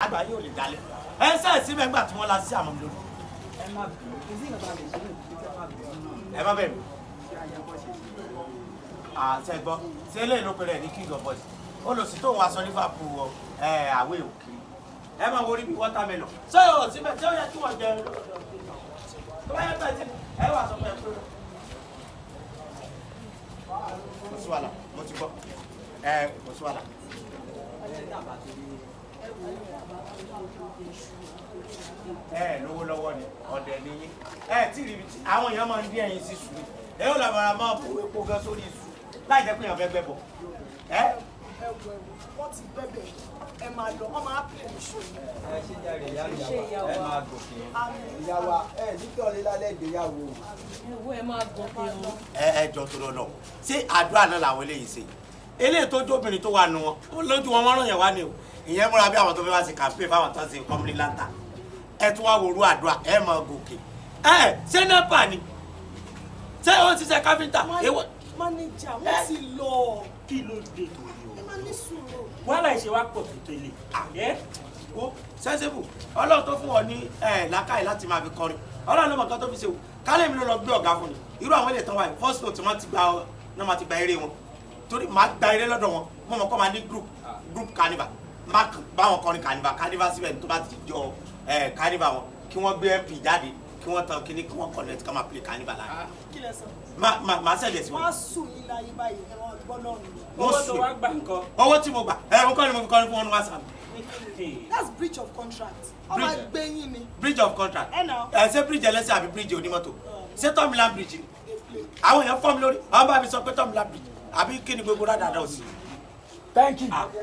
àgbà yóò lè dalẹ̀ ẹ sẹ́ẹ̀ sí mẹ́gbà tí wọ́n la sí àmọ́ mi lórí. ẹ má bẹ̀rù àṣẹ gbọ́ ṣé eléyìí ló pèrè ní king of boys olùsí tóun aṣọ Liverpool àwẹ̀ òkè ẹ máa wo orí bí watermelon ṣé o síbẹ̀ ṣé ó yẹ kí wọ́n jẹ tó bá yẹ bẹ́ẹ̀ tí ẹ wà sọ pé ẹ pé kò sí wàhálà mo ti gbọ́ kò sí wàhálà. Lówó lọ́wọ́ ni ọ̀dẹ̀ ni yín tí rí tí àwọn èèyàn máa ń dín ẹyin sí sùn ẹ yóò lọ bàrà máa bò epo gan sórí ìsù láì jẹ́ pé èèyàn fẹ́ gbẹ́ bọ̀. wọ́n ti bẹ̀bẹ̀ ẹ máa lọ wọ́n máa pè é ṣe. ẹ ṣe jáde ìyá ẹ máa gòkè ìyàwó nítorí lálẹ́ ìgbéyàwó. ẹ máa gòkè o. ẹ jọ tó lọ lọ ṣé àdúrà náà làwọn eléyìí ṣe eléyìí tó jóbìnrin tó wà nù wọn ó lójú wọn mọ́ràn yẹn wá ní o ìyẹn múra bí àwọn tó fẹ́ wá sí campaign fáwọn tó ń ṣe kọ́mílì láńtà ẹ tún wá wòrú àdúrà ẹ máa gòkè ṣé nẹ́pà ni ṣé ó ti ṣe káfíńtà. mánéjà wọ́n ti lọ. kí ló dé tó yọ. ẹ máa ní sùúrù. wàhálà ìṣe wa pọ̀ tó tẹ́lẹ̀. ó sẹ́sẹ́bù ọlọ́run tó fún ọ ní làákàyè láti máa fi kọrin ọlọ́run ló mọ̀ nǹkan tó fi ṣe o kálẹ̀ mi ló lọ gbé ọ̀gá fún ni irú àwọn ilé ìtàn wa yìí first note máa ti gba eré wọn torí máa gba eré lọ́dọ̀ wọn mo mọ̀ kọ́ máa ní group carnival máa báwọn kọrin carnival síbẹ̀ tó bá ti jọ carnival wọn kí wọ́n gbé mp jáde kí wọ́n tan kíní kí wọ́n connect ká máa play carnival láàrin. kí lẹ sọ. máa ṣẹlẹ̀ sí wọn. wọ́n á sùn yín láyé báyìí ẹ wọ́n gbọ́ náà nù. owó tó wá gbà nǹkan. owó tí mo gbà mo kọ́ ni mo fi kọrin fún wọn ní wàsàn. that's breach of contract. ọmọ ẹgbẹ́ yín ni. breach of contract. ẹ nà. ṣé bridge ẹlẹ́sẹ̀ àbí bridge onímọ́tò ṣé tọ́mìlán bridge ni àwọn èèyàn fọ́ mi lórí àwọn bá mi sọ pé tọ́mìlán bridge àbí kí ni gbogbo rádàdà òsì. thank you.